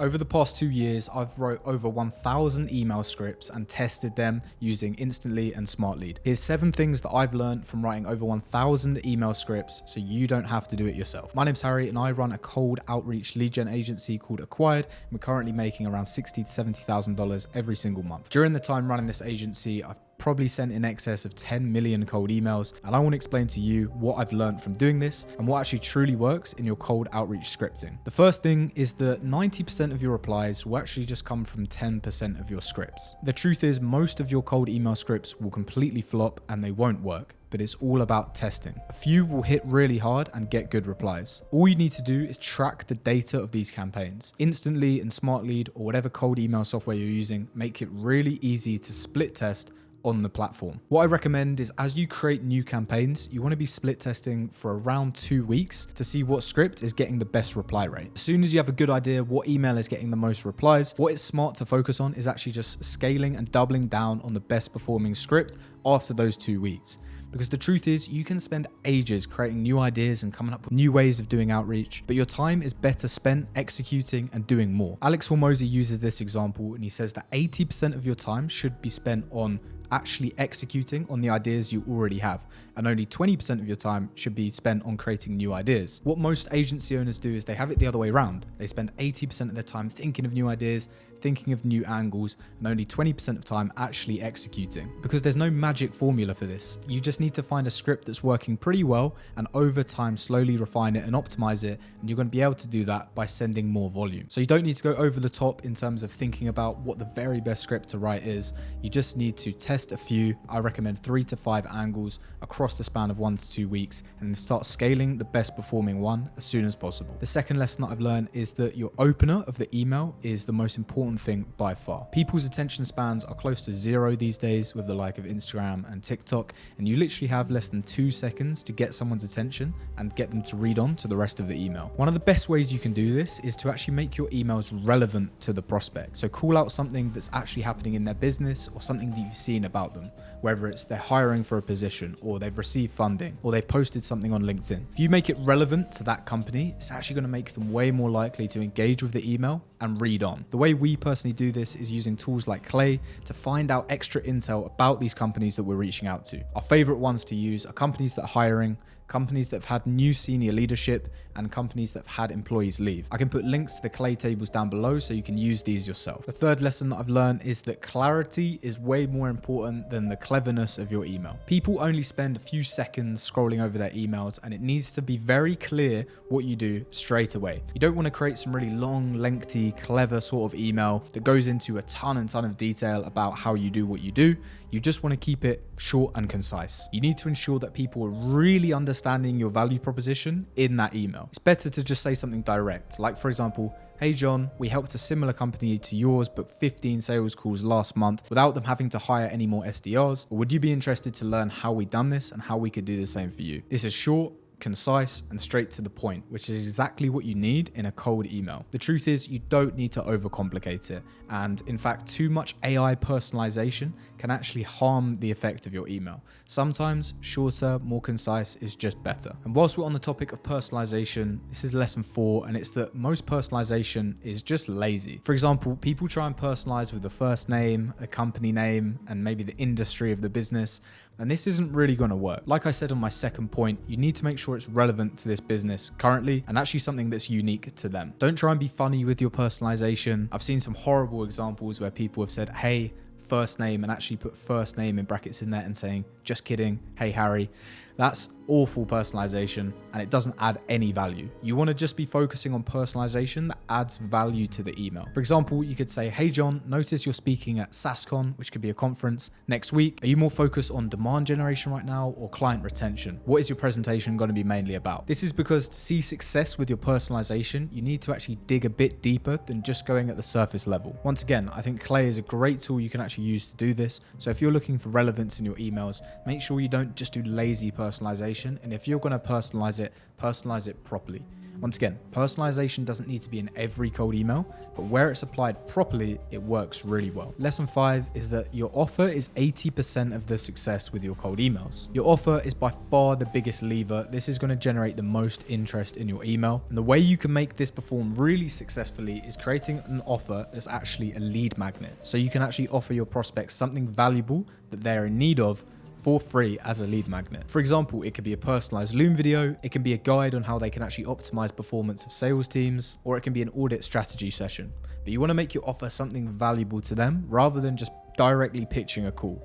Over the past 2 years, I've wrote over 1,000 email scripts and tested them using Instantly and SmartLead. Here's 7 things that I've learned from writing over 1,000 email scripts so you don't have to do it yourself. My name's Harry and I run a cold outreach lead gen agency called Acquired. And we're currently making around $60,000 to $70,000 every single month. During the time running this agency, I've probably sent in excess of 10 million cold emails, and I want to explain to you what I've learned from doing this and what actually truly works in your cold outreach scripting. The first thing is that 90% of your replies will actually just come from 10% of your scripts. The truth is, most of your cold email scripts will completely flop and they won't work, but it's all about testing. A few will hit really hard and get good replies. All you need to do is track the data of these campaigns. Instantly and SmartLead or whatever cold email software you're using make it really easy to split test on the platform. What I recommend is as you create new campaigns, you want to be split testing for around 2 weeks to see what script is getting the best reply rate. As soon as you have a good idea what email is getting the most replies, what is smart to focus on is actually just scaling and doubling down on the best performing script after those 2 weeks. Because the truth is, you can spend ages creating new ideas and coming up with new ways of doing outreach, but your time is better spent executing and doing more. Alex Hormozi uses this example and he says that 80% of your time should be spent on actually executing on the ideas you already have, and only 20% of your time should be spent on creating new ideas. What most agency owners do is they have it the other way around. They spend 80% of their time thinking of new ideas, thinking of new angles, and only 20% of time actually executing. Because there's no magic formula for this. You just need to find a script that's working pretty well and over time slowly refine it and optimize it, and you're going to be able to do that by sending more volume. So you don't need to go over the top in terms of thinking about what the very best script to write is. You just need to test a few. I recommend 3 to 5 angles across the span of 1 to 2 weeks, and then start scaling the best performing one as soon as possible. The second lesson that I've learned is that your opener of the email is the most important thing by far. People's attention spans are close to 0 these days with the like of Instagram and TikTok, and you literally have less than 2 seconds to get someone's attention and get them to read on to the rest of the email. One of the best ways you can do this is to actually make your emails relevant to the prospect. So call out something that's actually happening in their business or something that you've seen about them, whether it's they're hiring for a position or they've received funding or they've posted something on LinkedIn. If you make it relevant to that company, it's actually going to make them way more likely to engage with the email and read on. The way we personally do this is using tools like Clay to find out extra intel about these companies that we're reaching out to. Our favorite ones to use are companies that are hiring, companies that have had new senior leadership, and companies that have had employees leave. I can put links to the Clay tables down below so you can use these yourself. The third lesson that I've learned is that clarity is way more important than the cleverness of your email. People only spend a few seconds scrolling over their emails, and it needs to be very clear what you do straight away. You don't want to create some really long, lengthy, clever sort of email that goes into a ton of detail about how you do what you do. You just want to keep it short and concise. You need to ensure that people are really understanding your value proposition in that email. It's better to just say something direct, like for example, "Hey John, we helped a similar company to yours book 15 sales calls last month without them having to hire any more SDRs. Or would you be interested to learn how we done this and how we could do the same for you?" This is short, concise, and straight to the point, which is exactly what you need in a cold email. The truth is, you don't need to overcomplicate it. And in fact, too much AI personalization can actually harm the effect of your email. Sometimes shorter, more concise is just better. And whilst we're on the topic of personalization, this is lesson 4, and it's that most personalization is just lazy. For example, people try and personalize with the first name, a company name, and maybe the industry of the business. And this isn't really going to work. Like I said on my second point, you need to make sure it's relevant to this business currently and actually something that's unique to them. Don't try and be funny with your personalization. I've seen some horrible examples where people have said, "Hey, first name," and actually put first name in brackets in there and saying, "Just kidding, hey Harry." That's awful personalization and it doesn't add any value. You want to just be focusing on personalization that adds value to the email. For example, you could say, "Hey John, notice you're speaking at SaaSCon," which could be a conference, "next week. Are you more focused on demand generation right now or client retention? What is your presentation going to be mainly about?" This is because to see success with your personalization, you need to actually dig a bit deeper than just going at the surface level. Once again, I think Clay is a great tool you can actually use to do this. So if you're looking for relevance in your emails, make sure you don't just do lazy personalization, and if you're going to personalize it properly. Once again, personalization doesn't need to be in every cold email, but where it's applied properly, it works really well. Lesson 5 is that your offer is 80% of the success with your cold emails. Your offer is by far the biggest lever. This is going to generate the most interest in your email. And the way you can make this perform really successfully is creating an offer that's actually a lead magnet. So you can actually offer your prospects something valuable that they're in need of for free as a lead magnet. For example, it could be a personalized Loom video, it can be a guide on how they can actually optimize performance of sales teams, or it can be an audit strategy session. But you want to make your offer something valuable to them rather than just directly pitching a call.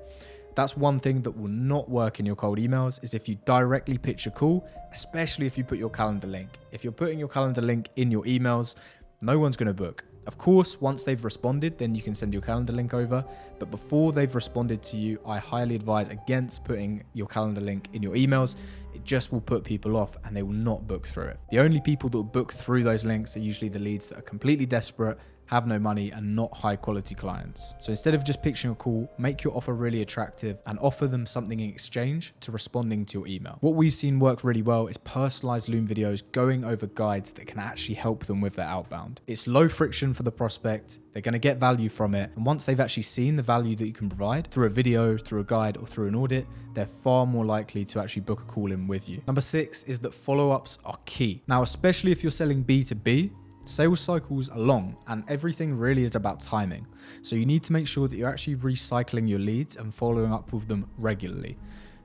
That's one thing that will not work in your cold emails, is if you directly pitch a call, especially if you put your calendar link. If you're putting your calendar link in your emails, no one's going to book. Of course, once they've responded, then you can send your calendar link over. But before they've responded to you, I highly advise against putting your calendar link in your emails. It just will put people off and they will not book through it. The only people that will book through those links are usually the leads that are completely desperate, have no money, and not high quality clients. So instead of just pitching a call, make your offer really attractive and offer them something in exchange to responding to your email. What we've seen work really well is personalized Loom videos going over guides that can actually help them with their outbound. It's low friction for the prospect. They're going to get value from it. And once they've actually seen the value that you can provide through a video, through a guide, or through an audit, they're far more likely to actually book a call in with you. Number 6 is that follow-ups are key. Now, especially if you're selling B2B, sales cycles are long and everything really is about timing. So you need to make sure that you're actually recycling your leads and following up with them regularly.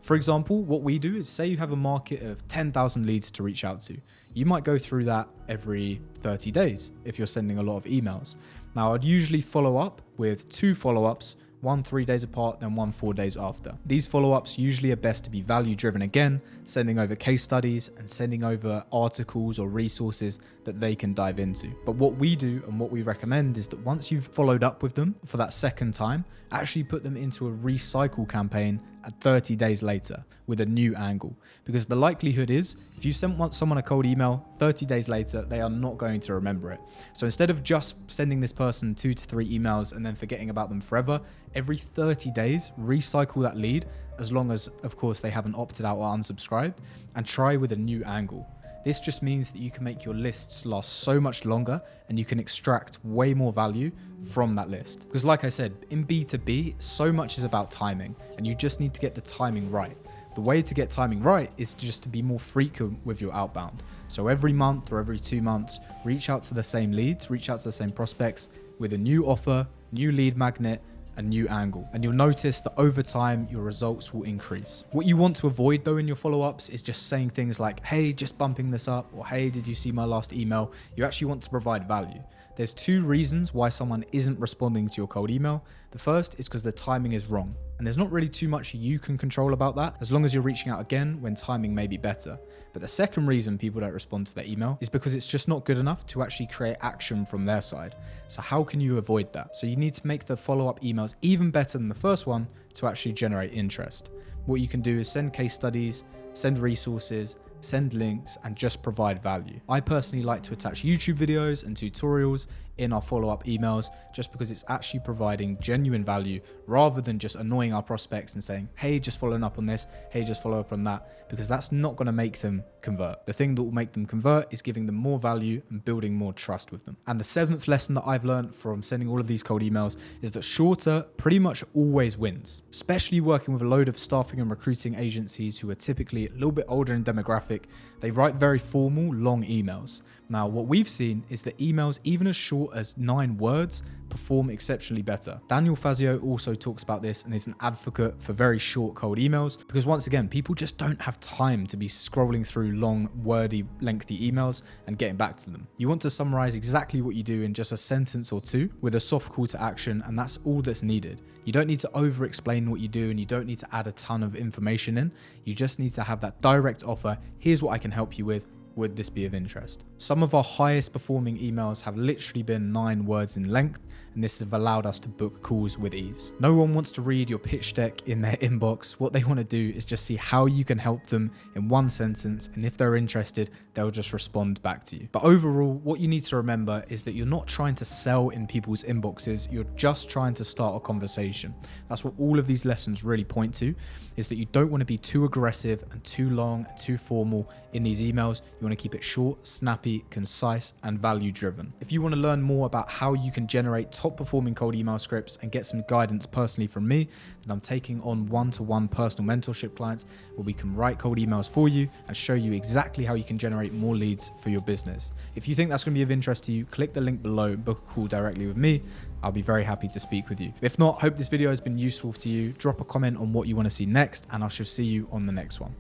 For example, what we do is, say you have a market of 10,000 leads to reach out to. You might go through that every 30 days if you're sending a lot of emails. Now, I'd usually follow up with 2 follow-ups, one 3 days apart, then one 4 days after. These follow-ups usually are best to be value driven again, sending over case studies and sending over articles or resources that they can dive into. But what we do and what we recommend is that once you've followed up with them for that second time, actually put them into a recycle campaign at 30 days later with a new angle. Because the likelihood is, if you send someone a cold email 30 days later, they are not going to remember it. So instead of just sending this person 2 to 3 emails and then forgetting about them forever, every 30 days, recycle that lead, as long as, of course, they haven't opted out or unsubscribed, and try with a new angle. This just means that you can make your lists last so much longer and you can extract way more value from that list. Because like I said, in B2B, so much is about timing and you just need to get the timing right. The way to get timing right is just to be more frequent with your outbound. So every month or every 2 months, reach out to the same leads, reach out to the same prospects with a new offer, new lead magnet, a new angle, and you'll notice that over time your results will increase. What you want to avoid though in your follow-ups is just saying things like, hey, just bumping this up, or hey, did you see my last email? You actually want to provide value. There's 2 reasons why someone isn't responding to your cold email. The first is because the timing is wrong, and there's not really too much you can control about that, as long as you're reaching out again when timing may be better. But the second reason people don't respond to their email is because it's just not good enough to actually create action from their side. So how can you avoid that? So you need to make the follow-up emails even better than the first one to actually generate interest. What you can do is send case studies, send resources, send links, and just provide value. I personally like to attach YouTube videos and tutorials in our follow-up emails, just because it's actually providing genuine value rather than just annoying our prospects and saying, hey, just following up on this, hey, just follow up on that, because that's not going to make them convert. The thing that will make them convert is giving them more value and building more trust with them. And the 7th lesson that I've learned from sending all of these cold emails is that shorter pretty much always wins, especially working with a load of staffing and recruiting agencies who are typically a little bit older in demographic. They write very formal, long emails. Now, what we've seen is that emails, even as short as 9 words, perform exceptionally better. Daniel Fazio also talks about this and is an advocate for very short cold emails, because once again, people just don't have time to be scrolling through long, wordy, lengthy emails and getting back to them. You want to summarize exactly what you do in just a sentence or 2 with a soft call to action, and that's all that's needed. You don't need to over explain what you do, and you don't need to add a ton of information in. You just need to have that direct offer. Here's what I can help you with. Would this be of interest? Some of our highest performing emails have literally been 9 words in length, and this has allowed us to book calls with ease. No one wants to read your pitch deck in their inbox. What they want to do is just see how you can help them in 1 sentence, and if they're interested, they'll just respond back to you. But overall, what you need to remember is that you're not trying to sell in people's inboxes, you're just trying to start a conversation. That's what all of these lessons really point to, is that you don't want to be too aggressive and too long and too formal in these emails. You want to keep it short, snappy, concise, and value driven. If you want to learn more about how you can generate top performing cold email scripts and get some guidance personally from me, then I'm taking on one-to-one personal mentorship clients where we can write cold emails for you and show you exactly how you can generate more leads for your business. If you think that's going to be of interest to you, click the link below, book a call directly with me. I'll be very happy to speak with you. If not, hope this video has been useful to you. Drop a comment on what you want to see next, and I shall see you on the next one.